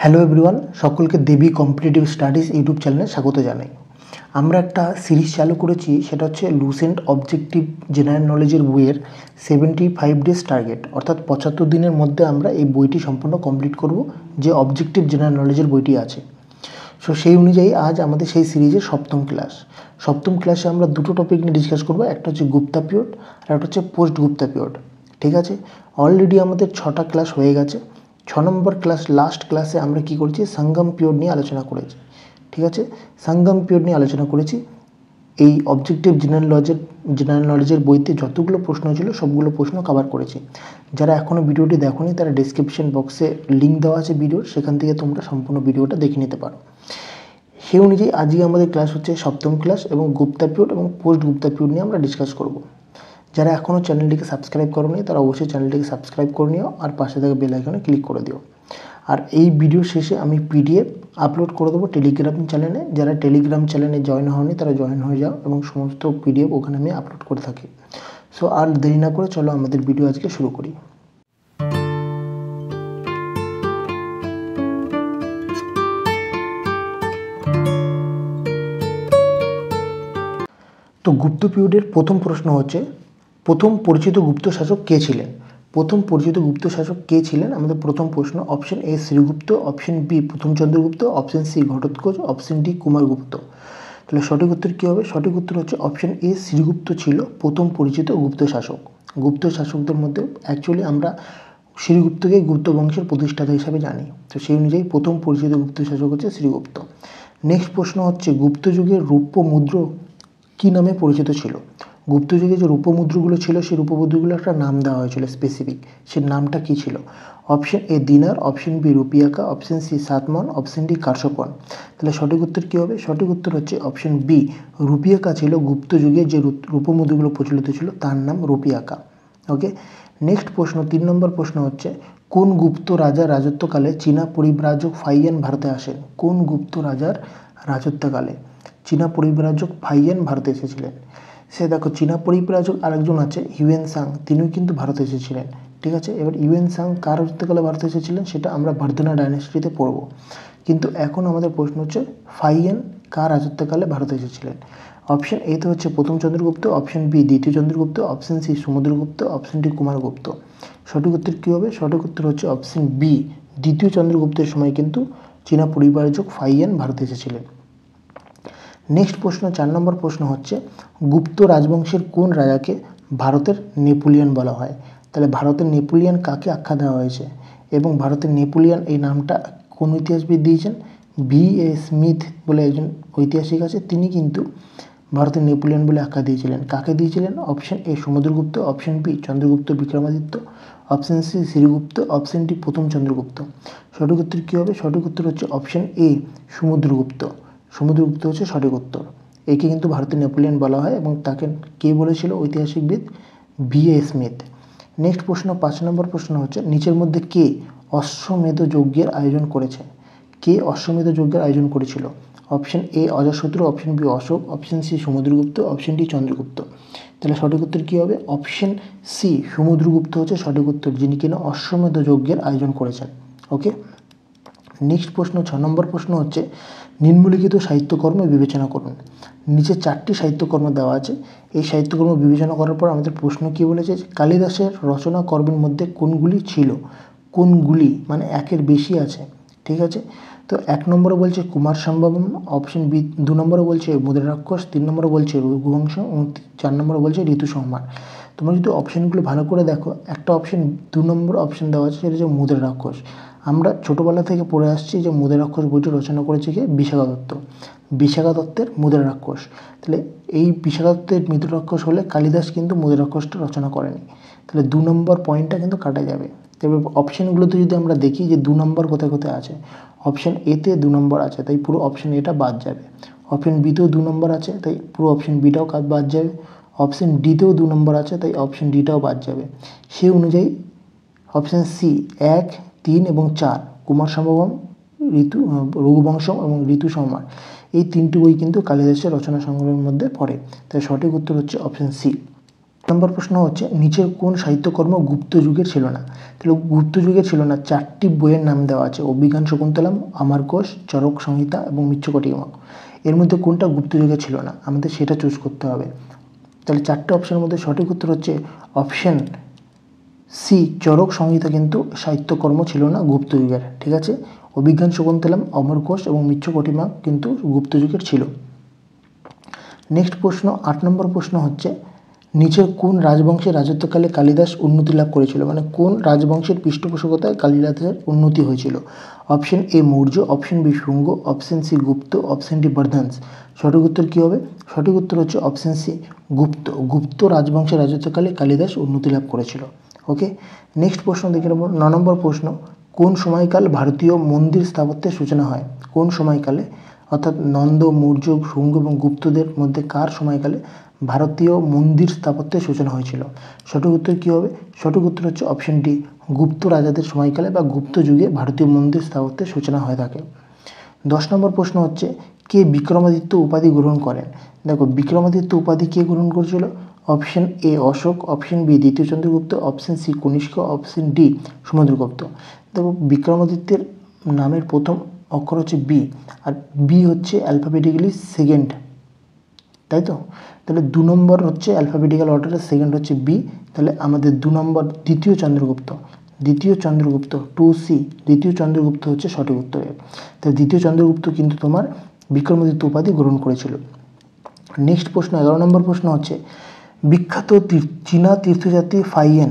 Hello everyone, সকলকে দেবী competitive studies YouTube চ্যানেলে স্বাগত জানাই। আমরা একটা সিরিজ চালু করেছি, সেটা হচ্ছে লুসেন্ট অবজেক্টিভ জেনারেল নলেজের বইয়ের 75 ডেজ টার্গেট, অর্থাৎ 75 দিনের মধ্যে আমরা এই বইটি সম্পূর্ণ কমপ্লিট করব, যে অবজেক্টিভ জেনারেল নলেজের বইটি আছে। সো সেই অনুযায়ী আজ আমাদের সেই সিরিজের সপ্তম ক্লাসে আমরা দুটো টপিক নিয়ে ডিসকাস করবো। একটা হচ্ছে গুপ্তা পিরিয়ড আর একটা হচ্ছে পোস্ট গুপ্তা পিরিয়ড। ঠিক আছে, অলরেডি আমাদের 6টা ক্লাস হয়ে গেছে। 6 নম্বর ক্লাস, লাস্ট ক্লাসে আমরা কি করেছি, সঙ্গম পিরিয়ড নিয়ে আলোচনা করেছি। ঠিক আছে, সঙ্গম পিরিয়ড নিয়ে আলোচনা করেছি। এই অবজেক্টিভ জেনারেল নলেজের বইতে যতগুলো প্রশ্ন ছিল সবগুলো প্রশ্ন কভার করেছি। যারা এখনও ভিডিওটি দেখোনি তারা ডেসক্রিপশন বক্সে লিঙ্ক দেওয়া আছে ভিডিওর, সেখান থেকে তোমরা সম্পূর্ণ ভিডিওটা দেখে নিতে পারো। সেই অনুযায়ী আজকে আমাদের ক্লাস হচ্ছে সপ্তম ক্লাস, এবং গুপ্তা পিরিয়ড এবং পোস্ট গুপ্তা পিরিয়ড নিয়ে আমরা ডিসকাস করব। যারা এখনও চ্যানেলটিকে সাবস্ক্রাইব করোনি তারা অবশ্যই চ্যানেলটিকে সাবস্ক্রাইব করে নিও, আর পাশে থাকা বেল আইকনে ক্লিক করে দিও। আর এই ভিডিও শেষে আমি পিডিএফ আপলোড করে দেবো টেলিগ্রাম চ্যানেলে। যারা টেলিগ্রাম চ্যানেলে জয়েন হওনি তারা জয়েন হয়ে যাও, এবং সমস্ত পিডিএফ ওখানে আমি আপলোড করে থাকি। সো আর দেরি না করে চলো আমাদের ভিডিও আজকে শুরু করি। তো গুপ্ত পিরিয়ডের প্রথম প্রশ্ন হচ্ছে, প্রথম পরিচিত গুপ্ত শাসক কে ছিলেন? প্রথম পরিচিত গুপ্ত শাসক কে ছিলেন? আমাদের প্রথম প্রশ্ন। Option A Srigupta, option B প্রথম Chandragupta, option C Ghatotkacha, option D Kumaragupta. তাহলে সঠিক উত্তর কী হবে? সঠিক উত্তর হচ্ছে অপশন এ শ্রীগুপ্ত ছিল প্রথম পরিচিত গুপ্ত শাসক। গুপ্ত শাসকদের মধ্যে অ্যাকচুয়ালি আমরা শ্রীগুপ্তকে গুপ্ত বংশের প্রতিষ্ঠাতা হিসাবে জানি। তো সেই অনুযায়ী প্রথম পরিচিত গুপ্ত শাসক হচ্ছে শ্রীগুপ্ত। নেক্সট প্রশ্ন হচ্ছে, গুপ্ত যুগের রৌপ্য মুদ্রা কী নামে পরিচিত ছিল? গুপ্ত যুগে যে রূপমুদ্রাগুলো ছিল সেই রূপমুদ্রাগুলো একটা নাম দেওয়া হয়েছিল স্পেসিফিক, সেই নামটা কী ছিল? Option A dinar, option B rupiyaka, option C satamana, option D karshapana. তাহলে সঠিক উত্তর কী হবে? সঠিক উত্তর হচ্ছে অপশন বি রুপিয়াকা ছিল গুপ্ত যুগে যে রূপমুদ্রাগুলো প্রচলিত ছিল তার নাম রুপিয়াকা। ওকে, নেক্সট প্রশ্ন, 3 নম্বর প্রশ্ন হচ্ছে, কোন গুপ্ত রাজার রাজত্বকালে চীনা পরিব্রাজক ফাইয়ান ভারতে আসেন? কোন গুপ্ত রাজার রাজত্বকালে চীনা পরিব্রাজক ফাইয়ান ভারতে এসেছিলেন? সে দেখো, চীনা পরিব্রাজক আরেকজন আছে হিউয়েন সাং, তিনিও কিন্তু ভারতে এসেছিলেন। ঠিক আছে, এবার হিউয়েন সাং কার রাজত্বকালে ভারতে এসেছিলেন সেটা আমরা বর্ধনা ডাইনেস্টিতে পড়ব, কিন্তু এখন আমাদের প্রশ্ন হচ্ছে ফাইয়ান কার রাজত্বকালে ভারতে এসেছিলেন? অপশন এ তো হচ্ছে প্রথম চন্দ্রগুপ্ত, অপশন বি দ্বিতীয় Chandragupta, option C Samudragupta, option D Kumaragupta. সঠিক উত্তর কী হবে? সঠিক উত্তর হচ্ছে অপশন বি দ্বিতীয় চন্দ্রগুপ্তের সময় কিন্তু চীনা পরিব্রাজক ফাইয়ান ভারতে এসেছিলেন। নেক্সট প্রশ্ন, 4 নম্বর প্রশ্ন হচ্ছে, গুপ্ত রাজবংশের কোন রাজাকে ভারতের নেপোলিয়ন বলা হয়? তাহলে ভারতের নেপোলিয়ন কাকে আখ্যা দেওয়া হয়েছে, এবং ভারতের নেপোলিয়ন এই নামটা কোন ইতিহাসবিদ দিয়েছেন? বি.এ. স্মিথ বলে একজন ঐতিহাসিক আছে, তিনি কিন্তু ভারতের নেপোলিয়ন বলে আখ্যা দিয়েছিলেন। কাকে দিয়েছিলেন? Option A Samudragupta, option B Chandragupta Vikramaditya, option C Srigupta, option D প্রথম চন্দ্রগুপ্ত। সঠিক উত্তর কী হবে? সঠিক উত্তর হচ্ছে অপশন এ সমুদ্রগুপ্ত। সমুদ্রগুপ্ত হচ্ছে সঠিক উত্তর। একে কিন্তু ভারতের নেপোলিয়ন বলা হয়, এবং তাকে কে বলেছিল? ঐতিহাসিকবিদ বি.এ. স্মিথ। নেক্সট প্রশ্ন, 5 নম্বর প্রশ্ন হচ্ছে, নিচের মধ্যে কে অশ্বমেধ যজ্ঞের আয়োজন করেছে? কে অশ্বমেধ যজ্ঞের আয়োজন করেছিল? Option A Ajatashatru, option B Ashoka, option C Samudragupta, option D Chandragupta. তাহলে সঠিক উত্তর কী হবে? অপশন সি সমুদ্রগুপ্ত হচ্ছে সঠিক উত্তর, যিনি কিনা অশ্বমেধ যজ্ঞের আয়োজন করেছেন। ওকে, নেক্সট প্রশ্ন, 6 নম্বর প্রশ্ন হচ্ছে, নিম্নলিখিত সাহিত্যকর্ম বিবেচনা করুন। নিচে 4টি সাহিত্যকর্ম দেওয়া আছে, এই সাহিত্যকর্ম বিবেচনা করার পর আমাদের প্রশ্ন কী বলেছে? কালিদাসের রচনা কর্মের মধ্যে কোনগুলি ছিল? কোনগুলি মানে একের বেশি আছে। ঠিক আছে, তো 1 নম্বরে বলছে কুমার সম্ভবম, অপশন বি 2 নম্বরে বলছে মুদ্রারাক্ষস, 3 নম্বরে বলছে রঘুবংশ, এবং 4 নম্বরে বলছে ঋতু সংহার। তোমরা যদি অপশানগুলো ভালো করে দেখো, একটা অপশন 2 নম্বর অপশন দেওয়া আছে, সেটা হচ্ছে মুদ্রারাক্ষস। আমরা ছোটোবেলা থেকে পড়ে আসছি যে মুদ্রারাক্ষস বইটি রচনা করেছে কে? বিশাখা দত্ত। বিশাখা দত্তের মুদ্রারাক্ষস। তাহলে এই বিশাখা দত্তের মুদ্রারাক্ষস হলে কালিদাস কিন্তু মুদ্রারাক্ষসটা রচনা করেনি, তাহলে 2 নম্বর পয়েন্টটা কিন্তু কাটা যাবে। তবে অপশানগুলোতে যদি আমরা দেখি যে 2 নম্বর কোথায় কোথায় আছে, অপশন এতে 2 নম্বর আছে, তাই পুরো অপশন এটা বাদ যাবে। অপশন বিতেও 2 নম্বর আছে, তাই পুরো অপশন বিটাও বাদ যাবে। অপশন ডিতেও 2 নম্বর আছে, তাই অপশন ডিটাও বাদ যাবে। সেই অনুযায়ী অপশন সি 1, 3 এবং 4 কুমার সম্ভবম, রঘুবংশম এবং ঋতু সংহার, এই 3টি বই কিন্তু কালিদাসের রচনা সংগ্রহের মধ্যে পড়ে, তাই সঠিক উত্তর হচ্ছে অপশন সি। নম্বর প্রশ্ন হচ্ছে নিচের কোন সাহিত্যকর্ম গুপ্ত যুগের ছিল না। তাহলে গুপ্ত যুগের ছিল না 4টি বইয়ের নাম দেওয়া আছে, অভিজ্ঞান শকুন্তলম, অমরকোষ, চরক সংহিতা এবং মৃচ্ছকটিকম। এর মধ্যে কোনটা গুপ্ত যুগে ছিল না, আমাদের সেটা চুজ করতে হবে। তাহলে 4টে অপশনের মধ্যে সঠিক উত্তর হচ্ছে অপশন সি, চরক সংহিতা কিন্তু সাহিত্যকর্ম ছিল না গুপ্ত যুগের। ঠিক আছে, অভিজ্ঞান শকুন্তলম, অমরকোষ এবং মৃচ্ছকটিকম কিন্তু গুপ্ত যুগের ছিল। নেক্সট প্রশ্ন 8 নম্বর প্রশ্ন হচ্ছে নিচের কোন রাজবংশের রাজত্বকালে কালিদাস উন্নতি লাভ করেছিল, মানে কোন রাজবংশের পৃষ্ঠপোষকতায় কালিদাসের উন্নতি হয়েছিল। Option A Maurya, option B Shunga, option C Gupta, option D Vardhanas. সঠিক উত্তর কী হবে? সঠিক উত্তর হচ্ছে অপশন সি গুপ্ত। গুপ্ত রাজবংশের রাজত্বকালে কালিদাস উন্নতি লাভ করেছিল। ওকে, নেক্সট প্রশ্ন দেখে নেব। 9 নম্বর প্রশ্ন কোন সময়কাল ভারতীয় মন্দির স্থাপত্যের সূচনা হয়। কোন সময়কালে, অর্থাৎ নন্দ, মৌর্য, শুঙ্গ এবং গুপ্তদের মধ্যে কার সময়কালে ভারতীয় মন্দির স্থাপত্যের সূচনা হয়েছিল। সঠিক উত্তর কী হবে? সঠিক উত্তর হচ্ছে অপশন ডি, গুপ্ত রাজাদের সময়কালে বা গুপ্ত যুগে ভারতীয় মন্দির স্থাপত্যের সূচনা হয়ে থাকে। 10 নম্বর প্রশ্ন হচ্ছে কে বিক্রমাদিত্য উপাধি গ্রহণ করেন। দেখো, বিক্রমাদিত্য উপাধি কে গ্রহণ করেছিল? Option A Ashoka, option B দ্বিতীয় Chandragupta, option C Kanishka, option D Samudragupta. দেখো, বিক্রমাদিত্যের নামের প্রথম অক্ষর হচ্ছে বি, আর বি হচ্ছে অ্যালফাবেটিক্যালি সেকেন্ড, তাই তো? তাহলে 2 নম্বর হচ্ছে অ্যালফাবেটিক্যাল অর্ডারের সেকেন্ড হচ্ছে বি, তাহলে আমাদের 2 নম্বর দ্বিতীয় চন্দ্রগুপ্ত, দ্বিতীয় চন্দ্রগুপ্ত 2C, দ্বিতীয় চন্দ্রগুপ্ত হচ্ছে সঠিক উত্তরের। তাহলে দ্বিতীয় চন্দ্রগুপ্ত কিন্তু তোমার বিক্রমাদিত্য উপাধি গ্রহণ করেছিল। নেক্সট প্রশ্ন 11 নম্বর প্রশ্ন হচ্ছে বিখ্যাত চীনা তীর্থযাত্রী ফাইয়েন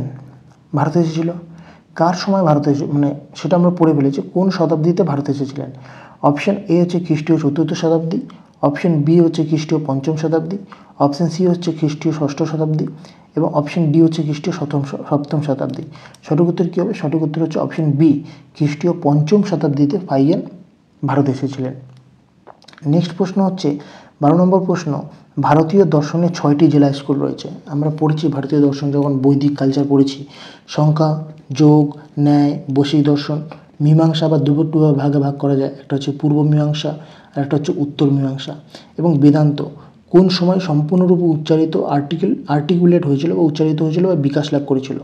ভারতে এসেছিল। কার সময় ভারতে এসে, মানে সেটা আমরা পড়ে ফেলেছি, কোন শতাব্দীতে ভারতে এসেছিলেন। অপশন এ হচ্ছে খ্রিস্টীয় 4র্থ শতাব্দী, অপশন বি হচ্ছে খ্রিস্টীয় 5ম শতাব্দী, অপশন সি হচ্ছে খ্রিস্টীয় 6ষ্ঠ শতাব্দী এবং অপশন ডি হচ্ছে খ্রিস্টীয় 7ম শতাব্দী। সঠিক উত্তর কী হবে? সঠিক উত্তর হচ্ছে অপশন বি, খ্রিস্টীয় 5ম শতাব্দীতে ফাইয়েন ভারতে এসেছিলেন। নেক্সট প্রশ্ন হচ্ছে 12 নম্বর প্রশ্ন ভারতীয় দর্শনে 6টি জেলা স্কুল রয়েছে। আমরা পড়েছি ভারতীয় দর্শন যখন বৈদিক কালচার পড়েছি, সংখ্যা, যোগ, ন্যায়, বৈশিক দর্শন, মীমাংসা বা দুটো ভাগে ভাগ করা যায়, একটা হচ্ছে পূর্ব মীমাংসা আর একটা হচ্ছে উত্তর মীমাংসা। এবং বেদান্ত কোন সময় সম্পূর্ণরূপে আর্টিকুলেট হয়েছিল বা উচ্চারিত হয়েছিল বা বিকাশ লাভ করেছিল।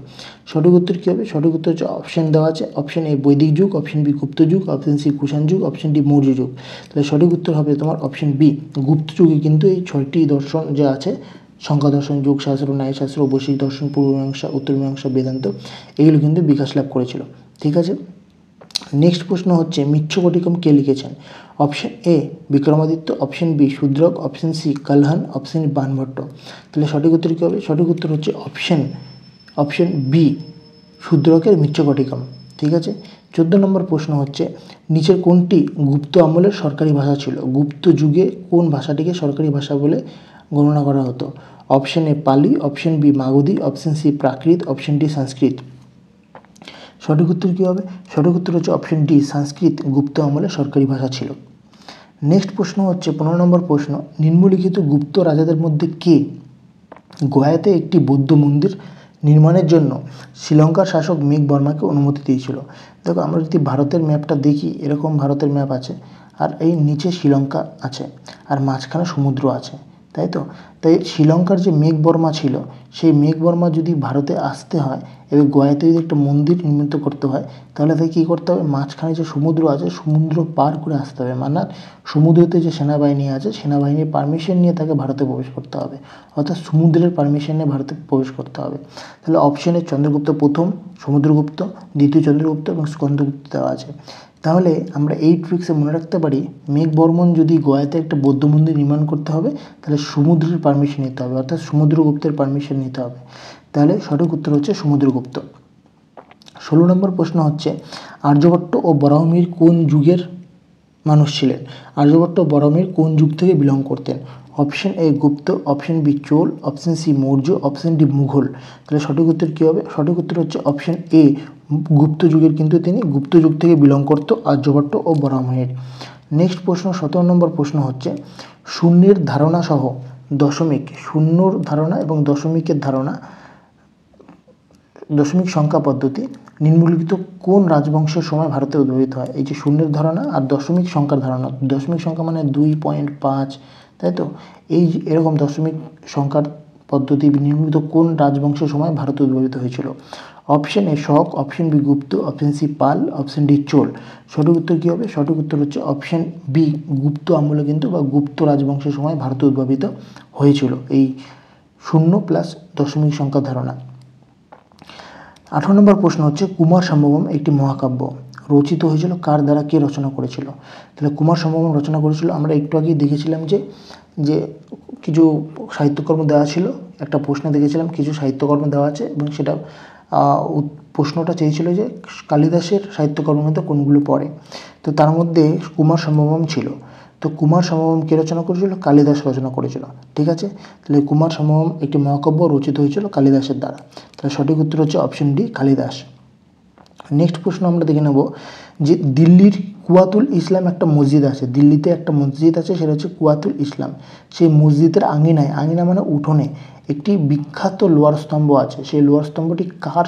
সঠিক উত্তর কী হবে? সঠিক উত্তর হচ্ছে অপশন দেওয়া আছে, অপশন এ বৈদিক যুগ, অপশন বি গুপ্ত যুগ, অপশন সি কুষাণ যুগ, অপশন ডি মৌর্য যুগ। তাহলে সঠিক উত্তর হবে তোমার অপশন বি, গুপ্ত যুগে কিন্তু এই 6টি দর্শন যে আছে, সংখ্যা দর্শন, যোগশাস্ত্র, ন্যায়শাস্ত্র, বৈশিক দর্শন, পূর্ব মীমাংসা, উত্তর মীমাংসা, বেদান্ত, এগুলো কিন্তু বিকাশ লাভ করেছিল। ঠিক আছে, নেক্সট প্রশ্ন হচ্ছে মৃচ্ছকটিকম কে লিখেছেন। Option A Vikramaditya, option B Shudraka, option C Kalhana, option Banabhatta. তাহলে সঠিক উত্তর কী হবে? সঠিক উত্তর হচ্ছে অপশন বি শূদ্রকের মৃচ্ছকটিকম। ঠিক আছে, 14 নম্বর প্রশ্ন হচ্ছে নিচের কোনটি গুপ্ত আমলের সরকারি ভাষা ছিল। গুপ্ত যুগে কোন ভাষাটিকে সরকারি ভাষা বলে গণনা করা হতো। Option A Pali, option B Magadhi, option C Prakrit, option D Sanskrit. সঠিক উত্তর কী হবে? সঠিক উত্তর হচ্ছে অপশন ডি, সংস্কৃত গুপ্ত আমলে সরকারি ভাষা ছিল। নেক্সট প্রশ্ন হচ্ছে 15 নম্বর প্রশ্ন নিম্নলিখিত গুপ্ত রাজাদের মধ্যে কে গয়াতে একটি বৌদ্ধ মন্দির নির্মাণের জন্য শ্রীলঙ্কার শাসক মেঘবর্মাকে অনুমতি দিয়েছিল। দেখো, আমরা যদি ভারতের ম্যাপটা দেখি, এরকম ভারতের ম্যাপ আছে, আর এই নিচে শ্রীলঙ্কা আছে আর মাঝখানে সমুদ্র আছে, তাই তো? তাই শ্রীলঙ্কার যে মেঘবর্মা ছিল, সেই মেঘবর্মা যদি ভারতে আসতে হয় এবং গোয়াতে যদি একটা মন্দির নির্মিত করতে হয়, তাহলে তাকে কী করতে হবে? মাঝখানে যে সমুদ্র আছে, সমুদ্র পার করে আসতে হবে, মানে সমুদ্রতে যে সেনাবাহিনী আছে, সেনাবাহিনীর পারমিশন নিয়ে তাকে ভারতে প্রবেশ করতে হবে, অর্থাৎ সমুদ্রের পারমিশন নিয়ে ভারতে প্রবেশ করতে হবে। তাহলে অপশনে চন্দ্রগুপ্ত প্রথম, সমুদ্রগুপ্ত, দ্বিতীয় চন্দ্রগুপ্ত এবং স্কন্দগুপ্ত দেওয়া আছে। তাহলে আমরা এই ট্রিক্সে মনে রাখতে পারি, মেঘবর্মন যদি গোয়াতে একটা বৌদ্ধ মন্দির নির্মাণ করতে হবে, তাহলে সমুদ্রের পারমিশন নিতে হবে, অর্থাৎ সমুদ্রগুপ্তের পারমিশন নিতে হবে। তাহলে সঠিক উত্তর হচ্ছে সমুদ্রগুপ্ত। 16 নম্বর প্রশ্ন হচ্ছে আর্যভট্ট ও বরাহমিহির কোন যুগের মানুষ ছিলেন। আর্যভট্ট ও বরাহমিহির কোন যুগ থেকে বিলং করতেন। Option A Gupta, option B Chola, option C Maurya, option D Mughal. তাহলে সঠিক উত্তর কী হবে? সঠিক উত্তর হচ্ছে অপশন এ গুপ্ত যুগের, কিন্তু তিনি গুপ্ত যুগ থেকে বিলং করতো আর্যভট্ট ও বরাহমিহির। নেক্সট প্রশ্ন 17 নম্বর প্রশ্ন হচ্ছে শূন্যের ধারণা সহ দশমিক, শূন্যর ধারণা এবং দশমিকের ধারণা, দশমিক সংখ্যা পদ্ধতি নিম্নলিখিত কোন রাজবংশের সময় ভারতে উদ্ভাবিত হয়। এই যে শূন্যের ধারণা আর দশমিক সংখ্যার ধারণা, দশমিক সংখ্যা মানে 2.5, তাই তো? এই এরকম দশমিক সংখ্যার পদ্ধতি নির্মিত কোন রাজবংশের সময় ভারত উদ্ভাবিত হয়েছিল? Option A Shaka, option B Gupta, option C Pala, option D Chola. সঠিক উত্তর কী হবে? সঠিক উত্তর হচ্ছে অপশন বি গুপ্ত আমলে কিন্তু বা গুপ্ত রাজবংশের সময় ভারত উদ্ভাবিত হয়েছিল। এই 0+দশমিক সংখ্যা ধারণা। 18 নম্বর প্রশ্ন হচ্ছে কুমার সম্ভবম একটি মহাকাব্য রচিত হয়েছিল কার দ্বারা, কে রচনা করেছিল? তাহলে কুমার সম্ভবম রচনা করেছিল, আমরা একটু আগেই দেখেছিলাম যে যে কিছু সাহিত্যকর্ম দেওয়া ছিল, একটা প্রশ্ন দেখেছিলাম কিছু সাহিত্যকর্ম দেওয়া আছে এবং সেটা প্রশ্নটা চেয়েছিল যে কালিদাসের সাহিত্যকর্মের মধ্যে কোনগুলো পড়ে। তো তার মধ্যে কুমার সম্ভবম ছিল। তো কুমার সম্ভবম কে রচনা করেছিল? কালিদাস রচনা করেছিল। ঠিক আছে, তাহলে কুমার সম্ভবম একটি মহাকাব্য রচিত হয়েছিল কালিদাসের দ্বারা। তাহলে সঠিক উত্তর হচ্ছে অপশন ডি কালিদাস। নেক্সট প্রশ্ন আমরা দেখে নেব যে দিল্লির কুয়াতুল ইসলাম একটা মসজিদ আছে, দিল্লিতে একটা মসজিদ আছে, সেটা হচ্ছে কুয়াতুল ইসলাম। সেই মসজিদের আঙিনায়, আঙিনা মানে উঠোনে, একটি বিখ্যাত লোহার স্তম্ভ আছে। সেই লোহার স্তম্ভটি কার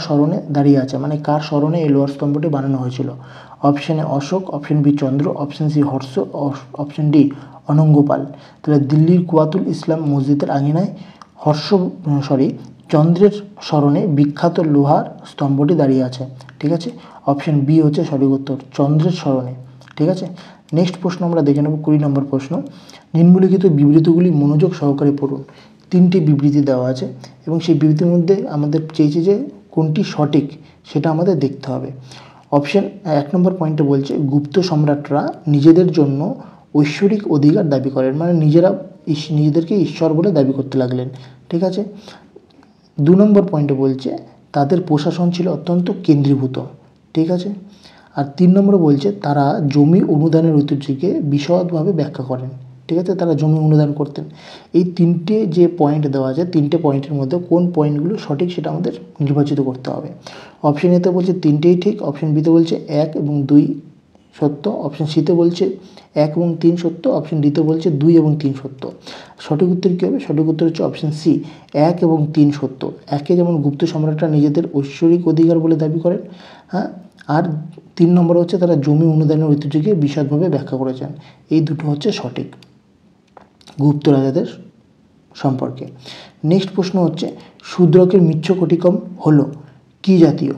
স্মরণে দাঁড়িয়ে আছে, মানে কার স্মরণে এই লোহার স্তম্ভটি বানানো হয়েছিল? Option A Ashoka, option B Chandra, option C Harsha, option D Anangpal. তাহলে দিল্লির কুয়াতুল ইসলাম মসজিদের আঙিনায় চন্দ্রের স্মরণে বিখ্যাত লোহার স্তম্ভটি দাঁড়িয়ে আছে। ঠিক আছে, অপশন বি হচ্ছে সঠিক উত্তর, চন্দ্রের স্মরণে। ঠিক আছে, নেক্সট প্রশ্ন আমরা দেখে নেব 20 নম্বর প্রশ্ন। নিম্নলিখিত বিবৃতিগুলি মনোযোগ সহকারে পড়ুন। 3টি বিবৃতি দেওয়া আছে এবং সেই বিবৃতির মধ্যে আমাদের চেয়েছে যে কোনটি সঠিক সেটা আমাদের দেখতে হবে। অপশন 1 নম্বর পয়েন্টে বলছে গুপ্ত সম্রাটরা নিজেদের জন্য ঐশ্বরিক অধিকার দাবি করেন, মানে নিজেদেরকে ঈশ্বর বলে দাবি করতে লাগলেন। ঠিক আছে, 2 নম্বর পয়েন্টে বলছে তাদের প্রশাসন ছিল অত্যন্ত কেন্দ্রীভূত। ঠিক আছে, আর 3 নম্বরে বলছে তারা জমি অনুদানের ঐতিহ্যকে বিশদভাবে ব্যাখ্যা করেন। ঠিক আছে, তারা জমি অনুদান করতেন। এই 3টে যে পয়েন্ট দেওয়া আছে, 3টে পয়েন্টের মধ্যে কোন পয়েন্টগুলো সঠিক সেটা আমাদের নির্বাচিত করতে হবে। অপশন এতে বলছে 3টেই ঠিক, অপশন বিতে বলছে 1 এবং 2 সত্য, অপশন সিতে বলছে 1 এবং 3 সত্য, অপশন ডিতে বলছে 2 এবং 3 সত্য। সঠিক উত্তর কী হবে? সঠিক উত্তর হচ্ছে অপশন সি 1 এবং 3 সত্য। 1 যেমন গুপ্ত সম্রাটরা নিজেদের ঐশ্বরিক অধিকার বলে দাবি করেন, হ্যাঁ, আর 3 নম্বর হচ্ছে তারা জমি অনুদানের ঐতিহ্যকে বিশদভাবে ব্যাখ্যা করেছেন। এই দুটো হচ্ছে সঠিক গুপ্ত রাজাদের সম্পর্কে। নেক্সট প্রশ্ন হচ্ছে শূদ্রকের মৃচ্ছকটিকম হলো কি জাতীয়?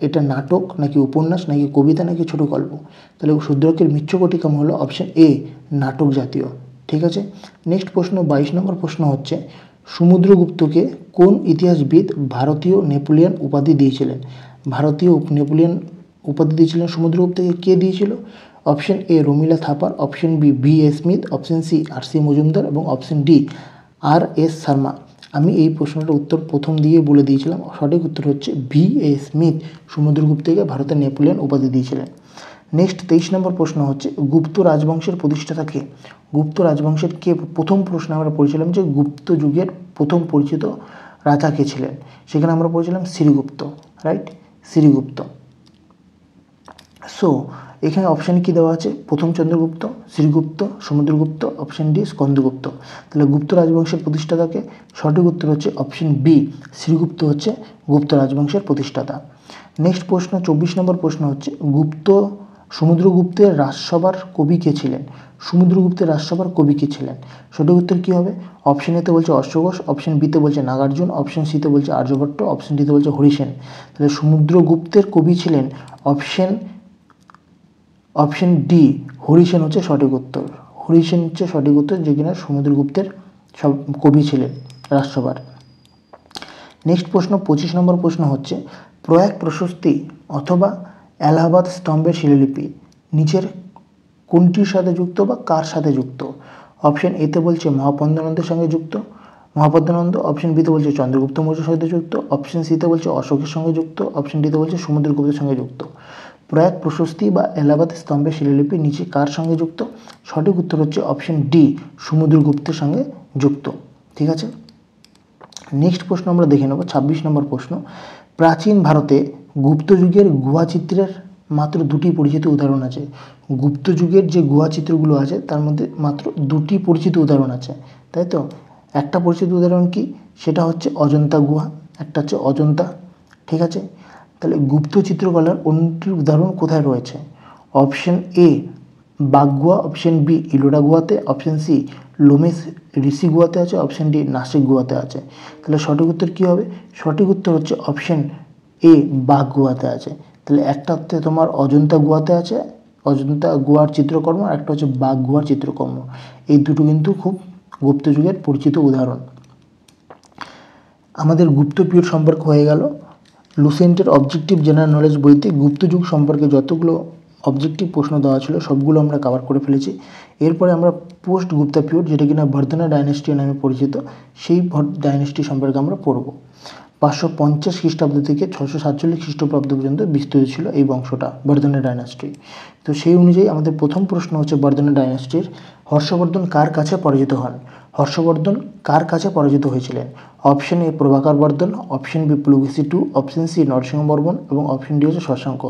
এটা নাটক নাকি উপন্যাস নাকি কবিতা নাকি ছোট গল্প? তাহলে শূদ্রকের মৃচ্ছকটিকম হলো অপশন এ নাটক জাতীয়। ঠিক আছে, নেক্সট প্রশ্ন 22 নম্বর প্রশ্ন হচ্ছে সমুদ্রগুপ্তকে কোন ইতিহাসবিদ ভারতীয় নেপোলিয়ন উপাধি দিয়েছিলেন? ভারতীয় নেপোলিয়ন উপাধি দিয়েছিলেন সমুদ্রগুপ্তকে কে দিয়েছিল? Option A Romila Thapar, option B V.A. Smith, option C R.C. Majumdar এবং অপশন ডি R.S. শর্মা। আমি এই প্রশ্নটার উত্তর প্রথম দিয়ে বলে দিয়েছিলাম, সঠিক উত্তর হচ্ছে V.A. স্মিথ সমুদ্রগুপ্তকে ভারতের নেপোলিয়ন উপাধি দিয়েছিলেন। নেক্সট 23 নম্বর প্রশ্ন হচ্ছে গুপ্ত রাজবংশের প্রতিষ্ঠাতা কে? গুপ্ত রাজবংশের কে? প্রথম প্রশ্ন আমরা পড়েছিলাম যে গুপ্ত যুগের প্রথম পরিচিত রাজা কে ছিলেন, সেখানে আমরা পড়েছিলাম শ্রীগুপ্ত, রাইট, শ্রীগুপ্ত। সো এখানে অপশান কি দেওয়া আছে? প্রথম চন্দ্রগুপ্ত, শ্রীগুপ্ত, সমুদ্রগুপ্ত, অপশন ডি স্কন্দগুপ্ত। তাহলে গুপ্ত রাজবংশের প্রতিষ্ঠাতাকে? সঠিক উত্তর হচ্ছে অপশন বি শ্রীগুপ্ত হচ্ছে গুপ্ত রাজবংশের প্রতিষ্ঠাতা। নেক্সট প্রশ্ন 24 নম্বর প্রশ্ন হচ্ছে সমুদ্রগুপ্তের রাজসভার কবি কে ছিলেন? সমুদ্রগুপ্তের রাজসভার কবি কে ছিলেন? সঠিক উত্তর কী হবে? অপশন এতে বলছে অশ্বঘোষ, অপশন বিতে বলছে নাগার্জুন, অপশন সিতে বলছে আর্যভট্ট, অপশন ডিতে বলছে হরিসেন। তাহলে সমুদ্রগুপ্তের কবি ছিলেন অপশন ডি হরিসেন হচ্ছে সঠিক উত্তর। হরিসেন হচ্ছে সঠিক উত্তর, যে কিনা সমুদ্রগুপ্তের সব কবি ছিলেন রাজসভার। নেক্সট প্রশ্ন 25 নম্বর প্রশ্ন হচ্ছে প্রয়াগ প্রশস্তি অথবা এলাহাবাদ স্তম্ভের শিলালিপি নিচের কোনটির সাথে যুক্ত বা কার সাথে যুক্ত? অপশন এতে বলছে মহাপদ্মনন্দের সঙ্গে যুক্ত, মহাপদ্মনন্দ, অপশন বিতে বলছে চন্দ্রগুপ্ত মৌর্যের সাথে যুক্ত, অপশন সিতে বলছে অশোকের সঙ্গে যুক্ত, অপশন ডিতে বলছে সমুদ্রগুপ্তের সঙ্গে যুক্ত। প্রয়াগ প্রশস্তি বা এলাহাবাদ স্তম্ভের শিলালিপি নিচে কার সঙ্গে যুক্ত? সঠিক উত্তর হচ্ছে অপশন ডি সমুদ্রগুপ্তের সঙ্গে যুক্ত। ঠিক আছে, নেক্সট প্রশ্ন আমরা দেখে নেব 26 নম্বর প্রশ্ন প্রাচীন ভারতে গুপ্ত যুগের গুহাচিত্রের মাত্র 2টি পরিচিত উদাহরণ আছে। গুপ্ত যুগের যে গুহাচিত্রগুলো আছে তার মধ্যে মাত্র 2টি পরিচিত উদাহরণ আছে, তাই তো? একটা পরিচিত উদাহরণ কি? সেটা হচ্ছে অজন্তা গুহা, একটা হচ্ছে অজন্তা। ঠিক আছে, তাহলে গুপ্ত চিত্রকলার অন্যটির উদাহরণ কোথায় রয়েছে? অপশন এ বাগগুহা, অপশন বি ইলোরা গুহাতে, অপশন সি লোমেস ঋষি গুহাতে আছে, অপশন ডি নাসিক গুহাতে আছে। তাহলে সঠিক উত্তর কী হবে? সঠিক উত্তর হচ্ছে অপশন এ বাঘ গুহাতে আছে। তাহলে একটা হচ্ছে তোমার অজন্তা গুহাতে আছে, অজন্তা গুহার চিত্রকর্ম, আর একটা হচ্ছে বাঘ গুহার চিত্রকর্ম। এই দুটো কিন্তু খুব গুপ্ত যুগের পরিচিত উদাহরণ। আমাদের গুপ্ত পিরিয়ড সম্পর্ক হয়ে গেল। লুসেন্টের অবজেক্টিভ জেনারেল নলেজ বইতে গুপ্ত যুগ সম্পর্কে যতগুলো অবজেক্টিভ প্রশ্ন দেওয়া ছিল সবগুলো আমরা কভার করে ফেলেছি। এরপরে আমরা পোস্ট গুপ্তা পিরিয়ড, যেটা কিনা বর্ধনা ডাইনেস্টি নামে পরিচিত, সেই ডাইনেস্টি সম্পর্কে আমরা পড়ব। 550 খ্রিস্টাব্দ থেকে 647 খ্রিস্টপূর্বাব্দ পর্যন্ত বিস্তৃত ছিল এই বংশটা, বর্ধনা ডাইনেস্টি। তো সেই অনুযায়ী আমাদের প্রথম প্রশ্ন হচ্ছে বর্ধনা ডাইনেস্টির, হর্ষবর্ধন কার কাছে পরাজিত হন? হর্ষবর্ধন কার কাছে পরাজিত হয়েছিলেন? Option A Prabhakar Vardhan, option B Pulakeshi two, option C Narasimha Varman এবং অপশন ডি হচ্ছে শশাঙ্ক।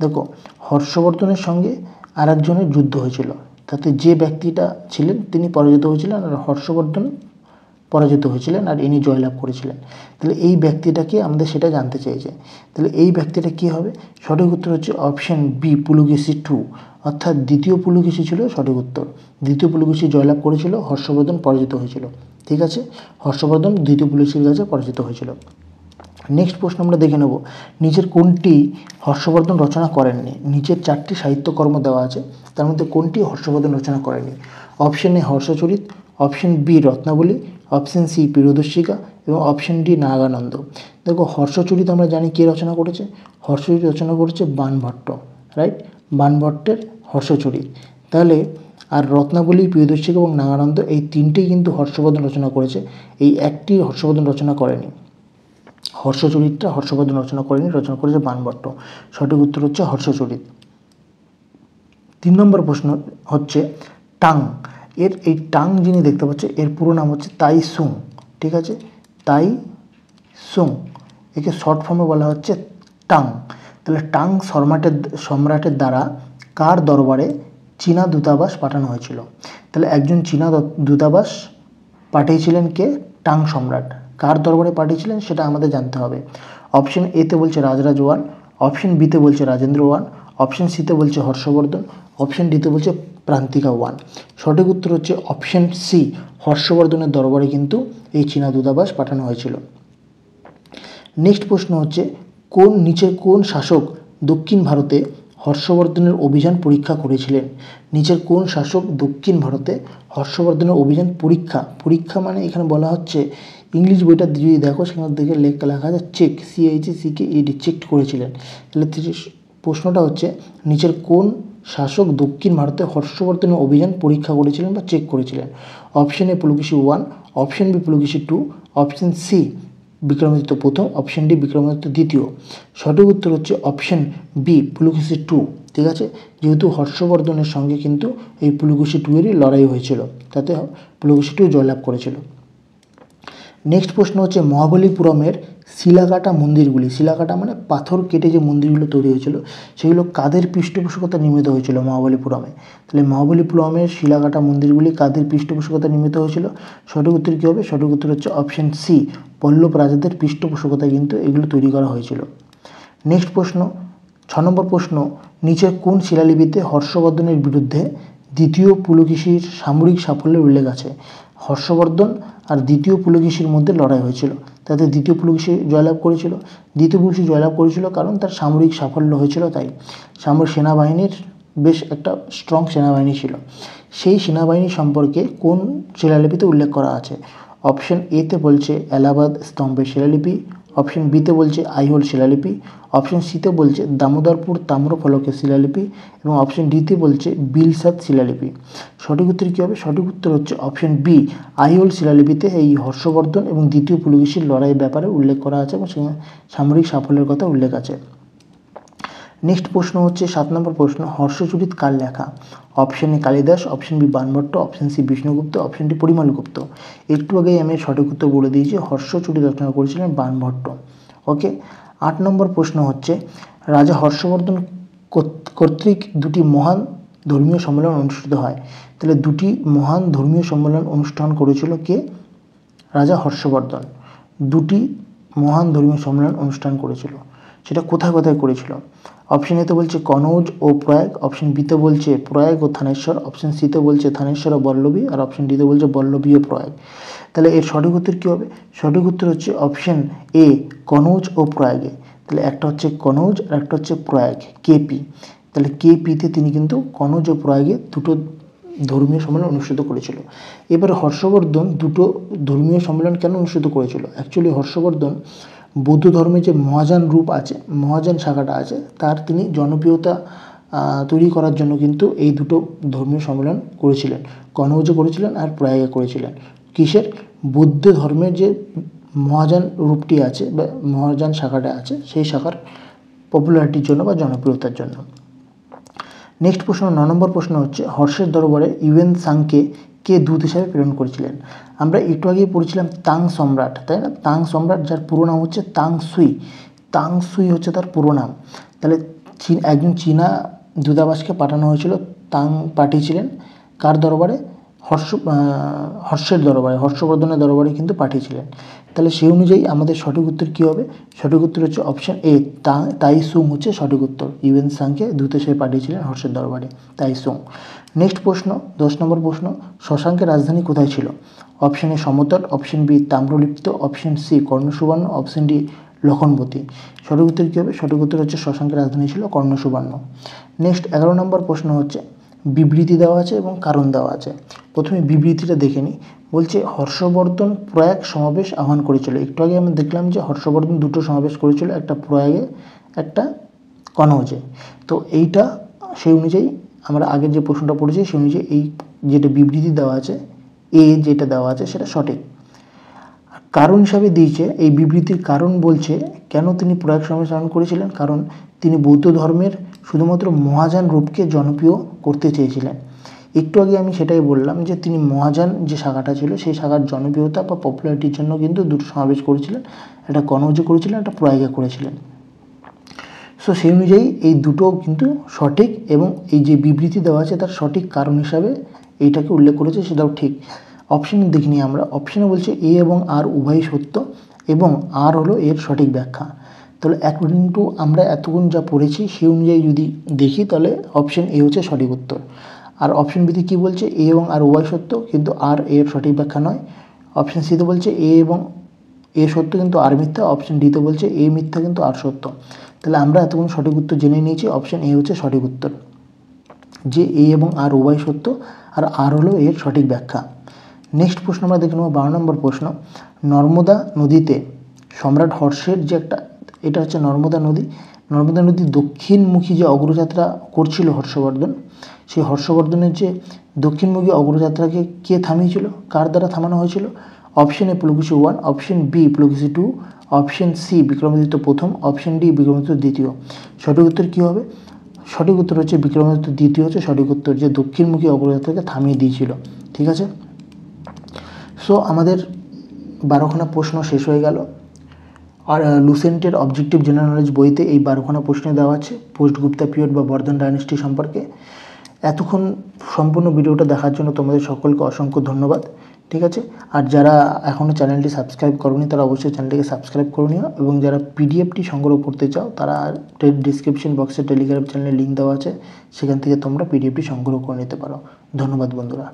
দেখো, হর্ষবর্ধনের সঙ্গে আর একজনের যুদ্ধ হয়েছিল, তাতে যে ব্যক্তিটা ছিলেন তিনি পরাজিত হয়েছিলেন, আর হর্ষবর্ধন পরাজিত হয়েছিলেন, আর ইনি জয়লাভ করেছিলেন। তাহলে এই ব্যক্তিটাকে আমাদের সেটা জানতে চেয়েছে। তাহলে এই ব্যক্তিটা কী হবে? সঠিক উত্তর হচ্ছে অপশন বি পুলকেশী টু, অর্থাৎ দ্বিতীয় পুলকেশী ছিল সঠিক উত্তর। দ্বিতীয় পুলকেশী জয়লাভ করেছিল, হর্ষবর্ধন পরাজিত হয়েছিল। ঠিক আছে, হর্ষবর্ধন দ্বিতীয় পুলকেশীর কাছে পরাজিত হয়েছিল। নেক্সট প্রশ্ন আমরা দেখে নেব, নিচের কোনটি হর্ষবর্ধন রচনা করেননি? নিচের 4টি সাহিত্যকর্ম দেওয়া আছে, তার মধ্যে কোনটি হর্ষবর্ধন রচনা করেননি? Option A Harshacharita, option B Ratnavali, option C Priyadarshika এবং অপশন ডি নাগানন্দ। দেখো, হর্ষচরিত আমরা জানি কে রচনা করেছে। হর্ষচরিত রচনা করেছে বাণভট্ট, রাইট? বাণভট্টের হর্ষচরিত। তাহলে আর রত্নাবলী, প্রিয়দর্শিকা এবং নাগানন্দ, এই তিনটেই কিন্তু হর্ষবর্ধন রচনা করেছে। এই একটি হর্ষবর্ধন রচনা করেনি, হর্ষচরিতটা হর্ষবর্ধন রচনা করেনি, রচনা করেছে বাণভট্ট। সঠিক উত্তর হচ্ছে হর্ষচরিত। 3 নম্বর প্রশ্ন হচ্ছে টাং, এই টাং যিনি দেখতে পাচ্ছে এর পুরো নাম হচ্ছে তাই সুং। ঠিক আছে, তাই সুং, একে শর্ট ফর্মে বলা হচ্ছে টাং। তাহলে টাং সম্রাটের দ্বারা কার দরবারে চীনা দূতাবাস পাঠানো হয়েছিল? তাহলে একজন চীনা দূতাবাস পাঠিয়েছিলেন কে? টাং সম্রাট। কার দরবারে পাঠিয়েছিলেন সেটা আমাদের জানতে হবে। অপশন এতে বলছে রাজরাজ ওয়ান, অপশন বিতে বলছে রাজেন্দ্র ওয়ান, অপশন সিতে বলছে হর্ষবর্ধন, অপশন ডিতে বলছে প্রান্তিকা ওয়ান। সঠিক উত্তর হচ্ছে অপশন সি, হর্ষবর্ধনের দরবারে কিন্তু এই চীনা দূতাবাস পাঠানো হয়েছিল। নেক্সট প্রশ্ন হচ্ছে নিচের কোন শাসক দক্ষিণ ভারতে হর্ষবর্ধনের অভিযান পরীক্ষা করেছিলেন? নিচের কোন শাসক দক্ষিণ ভারতে হর্ষবর্ধনের অভিযান পরীক্ষা মানে এখানে বলা হচ্ছে, ইংলিশ বইটা যদি দেখো সেখানে দেখে লেখা আছে চেক, CHECKED, চেক করেছিলেন। তাহলে প্রশ্নটা হচ্ছে নিচের কোন শাসক দক্ষিণ ভারতে হর্ষবর্ধনের অভিযান পরীক্ষা করেছিলেন বা চেক করেছিলেন? Option A Pulakeshi one, option B Pulakeshi two, option C Vikramaditya প্রথম, অপশন ডি বিক্রমাদিত্য দ্বিতীয়। সঠিক উত্তর হচ্ছে অপশন বি পুলকেশী টু। ঠিক আছে, যেহেতু হর্ষবর্ধনের সঙ্গে কিন্তু এই পুলকেশী টু এরই লড়াই হয়েছিল, তাতে পুলকেশী টু জয়লাভ করেছিল। নেক্সট প্রশ্ন হচ্ছে মহাবলীপুরমের শিলাকাটা মন্দিরগুলি, শিলাকাটা মানে পাথর কেটে যে মন্দিরগুলো তৈরি হয়েছিল সেগুলো কাদের পৃষ্ঠপোষকতা নির্মিত হয়েছিল মহাবলীপুরমে? তাহলে মহাবলীপুরমের শিলাকাটা মন্দিরগুলি কাদের পৃষ্ঠপোষকতা নির্মিত হয়েছিল? সঠিক উত্তর কী হবে? সঠিক উত্তর হচ্ছে অপশন সি, পল্লব রাজাদের পৃষ্ঠপোষকতায় কিন্তু এগুলো তৈরি করা হয়েছিল। নেক্সট প্রশ্ন, 6 নম্বর প্রশ্ন, নিচের কোন শিলালিপিতে হর্ষবর্ধনের বিরুদ্ধে দ্বিতীয় পুলকেশীর সামরিক সাফল্যের উল্লেখ আছে? হর্ষবর্ধন আর দ্বিতীয় পুলকেশীর মধ্যে লড়াই হয়েছিল, তাতে দ্বিতীয় পুলকেশী জয়লাভ করেছিল। দ্বিতীয় পুলকেশী জয়লাভ করেছিল কারণ তার সামরিক সাফল্য হয়েছিল, তাই সেনাবাহিনীর বেশ একটা স্ট্রং সেনাবাহিনী ছিল। সেই সেনাবাহিনী সম্পর্কে কোন শিলালিপিতে উল্লেখ করা আছে? অপশন এতে বলছে এলাহাবাদ স্তম্ভের শিলালিপি, অপশন বিতে বলছে আইহোল শিলালিপি, অপশন সিতে বলছে দামোদরপুর তাম্রফলকের শিলালিপি এবং অপশন ডিতে বলছে বিলসাদ শিলালিপি। সঠিক উত্তর কী হবে? সঠিক উত্তর হচ্ছে অপশন বি, আইহোল শিলালিপিতে এই হর্ষবর্ধন এবং দ্বিতীয় পুলকেশীর লড়াইয়ের ব্যাপারে উল্লেখ করা আছে এবং সামরিক সাফল্যের কথা উল্লেখ আছে। নেক্সট প্রশ্ন হচ্ছে 7 নম্বর প্রশ্ন, হর্ষচরিত কার লেখা? Option A Kalidasa, option B Banabhatta, option C Vishnugupta, option D Parimalgupta. একটু আগেই আমি সঠিক উত্তর বলে দিয়েছি, হর্ষচরিত রচনা করেছিলেন বাণভট্ট। ওকে, 8 নম্বর প্রশ্ন হচ্ছে রাজা হর্ষবর্ধন কর্তৃক দুটি মহান ধর্মীয় সম্মেলন অনুষ্ঠিত হয়। তাহলে দুটি মহান ধর্মীয় সম্মেলন অনুষ্ঠান করেছিল কে? রাজা হর্ষবর্ধন দুটি মহান ধর্মীয় সম্মেলন অনুষ্ঠান করেছিল। সেটা কোথায় কোথায় করেছিল। অপশন এতে বলছে কনৌজ ও প্রয়াগ, অপশন বিতে বলছে প্রয়াগ ও থানেশ্বর, অপশন সিতে বলছে থানেশ্বর ও বল্লভী, আর অপশন ডিতে বলছে বল্লভী ও প্রয়াগ। তাহলে এর সঠিক উত্তর কী হবে? সঠিক উত্তর হচ্ছে অপশন এ কনৌজ ও প্রয়াগে। তাহলে একটা হচ্ছে কনৌজ আর একটা হচ্ছে প্রয়াগ, কেপি। তাহলে কেপিতে তিনি কিন্তু কনৌজ ও প্রয়াগে দুটো ধর্মীয় সম্মেলন অনুষ্ঠিত করেছিল। এবারে হর্ষবর্ধন দুটো ধর্মীয় সম্মেলন কেন অনুষ্ঠিত করেছিল? অ্যাকচুয়ালি হর্ষবর্ধন বৌদ্ধ ধর্মে যে মহাযান রূপ আছে, মহাযান শাখাটা আছে, তার তিনি জনপ্রিয়তা তৈরি করার জন্য কিন্তু এই দুটো ধর্মীয় সম্মেলন করেছিলেন। কনৌজে করেছিলেন আর প্রয়াগে করেছিলেন। কিসের? বৌদ্ধ ধর্মের যে মহাযান রূপটি আছে বা মহাযান শাখাটা আছে, সেই শাখার পপুলারিটির জন্য বা জনপ্রিয়তার জন্য। নেক্সট প্রশ্ন 9 নম্বর প্রশ্ন হচ্ছে হর্ষের দরবারে ইউয়েন সাংকে কে দূত হিসাবে প্রেরণ করেছিলেন? আমরা একটু আগেই পড়েছিলাম তাং সম্রাট, তাই না? তাং সম্রাট, যার পুরো নাম হচ্ছে তাং সুই। তাং সুই হচ্ছে তার পুরো নাম। তাহলে একজন চীনা দূতাবাসকে পাঠানো হয়েছিল, তাং পাঠিয়েছিলেন কার দরবারে? হর্ষের দরবারে, হর্ষবর্ধনের দরবারে কিন্তু পাঠিয়েছিলেন। তাহলে সেই অনুযায়ী আমাদের সঠিক উত্তর কী হবে? সঠিক উত্তর হচ্ছে অপশন এ তাই সুং হচ্ছে সঠিক উত্তর। ইউয়েন সাংকে দূত হিসেবে পাঠিয়েছিলেন হর্ষের দরবারে তাই সুং। নেক্সট প্রশ্ন 10 নম্বর প্রশ্ন, শশাঙ্কের রাজধানী কোথায় ছিল? Option A Samatata, option B Tamralipta, option C Karnasuvarna, option D Lakhnauti. সঠিক উত্তর কী হবে? সঠিক উত্তর হচ্ছে শশাঙ্কের রাজধানী ছিল কর্ণসুবর্ণ। নেক্সট 11 নম্বর প্রশ্ন হচ্ছে বিবৃতি দেওয়া আছে এবং কারণ দেওয়া আছে। প্রথমে বিবৃতিটা দেখে নিই। বলছে হর্ষবর্ধন প্রয়াগ সমাবেশ আহ্বান করেছিল। একটু আগে আমরা দেখলাম যে হর্ষবর্ধন দুটো সমাবেশ করেছিল, একটা প্রয়াগে একটা কনৌজে। তো এইটা সেই অনুযায়ী আমরা আগের যে প্রশ্নটা পড়েছি সেই অনুযায়ী এই যেটা বিবৃতি দেওয়া আছে, যেটা দেওয়া আছে সেটা সঠিক। কারণ হিসাবে দিয়েছে, এই বিবৃতির কারণ বলছে কেন তিনি প্রয়াগ সমাবেশ আহ্বান করেছিলেন, কারণ তিনি বৌদ্ধ ধর্মের শুধুমাত্র মহাযান রূপকে জনপ্রিয় করতে চেয়েছিলেন। একটু আগে আমি সেটাই বললাম যে তিনি মহাযান যে শাখাটা ছিল সেই শাখার জনপ্রিয়তা বা পপুলারিটির জন্য কিন্তু দুটো সমাবেশ করেছিলেন, একটা কনৌজে করেছিলেন, একটা প্রয়াগে করেছিলেন। সো সেই অনুযায়ী এই দুটো কিন্তু সঠিক, এবং এই যে বিবৃতি দেওয়া আছে তার সঠিক কারণ হিসাবে এইটাকে উল্লেখ করেছে, সেটাও ঠিক। অপশানে দেখিনি আমরা, অপশানে বলছে এ এবং আর উভয়ই সত্য এবং আর হলো এর সঠিক ব্যাখ্যা। তাহলে অ্যাকর্ডিং টু আমরা এতক্ষণ যা পড়েছি সেই অনুযায়ী যদি দেখি তাহলে অপশান এ হচ্ছে সঠিক উত্তর। আর অপশান বিতে কী বলছে? এ এবং আর উভয় সত্য কিন্তু আর এর সঠিক ব্যাখ্যা নয়। অপশান সিতে বলছে এ এবং এ সত্য কিন্তু আর মিথ্যা। অপশান ডিতে বলছে এ মিথ্যা কিন্তু আর সত্য। তাহলে আমরা এতক্ষণ সঠিক উত্তর জেনে নিয়েছি, অপশান এ হচ্ছে সঠিক উত্তর, যে এ এবং আর উভয় সত্য আর হলো এর সঠিক ব্যাখ্যা। নেক্সট প্রশ্ন আমরা দেখে নেব 12 নম্বর প্রশ্ন, নর্মদা নদীতে সম্রাট হর্ষের যে একটা, এটা হচ্ছে নর্মদা নদী, নর্মদা নদীর দক্ষিণমুখী যে অগ্রযাত্রা করছিল হর্ষবর্ধন, সেই হর্ষবর্ধনের যে দক্ষিণমুখী অগ্রযাত্রাকে কে থামিয়েছিল? কার দ্বারা থামানো হয়েছিল? Option A Pulakeshi 1, option B Pulakeshi 2, option C Vikramaditya প্রথম, অপশন ডি বিক্রমাদিত্য দ্বিতীয়। সঠিক উত্তর কী হবে? সঠিক উত্তর হচ্ছে বিক্রমাদিত্য দ্বিতীয় হচ্ছে সঠিক উত্তর, যে দক্ষিণমুখী অগ্রযাত্রাকে থামিয়ে দিয়েছিল। ঠিক আছে, সো আমাদের 12খানা প্রশ্ন শেষ হয়ে গেল। আর লুসেন্টের অবজেক্টিভ জেনারেল নলেজ বইতে এই 12খানা প্রশ্ন দেওয়া আছে পোস্ট গুপ্তা পিরিয়ড বা বর্ধন ডাইনেস্টি সম্পর্কে। এতক্ষণ সম্পূর্ণ ভিডিওটা দেখার জন্য তোমাদের সকলকে অসংখ্য ধন্যবাদ। ঠিক আছে, আর যারা এখনও চ্যানেলটি সাবস্ক্রাইব করোনি তারা অবশ্যই চ্যানেলটিকে সাবস্ক্রাইব করে নিও, এবং যারা পিডিএফটি সংগ্রহ করতে চাও তারা ডিসক্রিপশন বক্সে টেলিগ্রাম চ্যানেলের লিঙ্ক দেওয়া আছে, সেখান থেকে তোমরা পিডিএফটি সংগ্রহ করে নিতে পারো। ধন্যবাদ বন্ধুরা।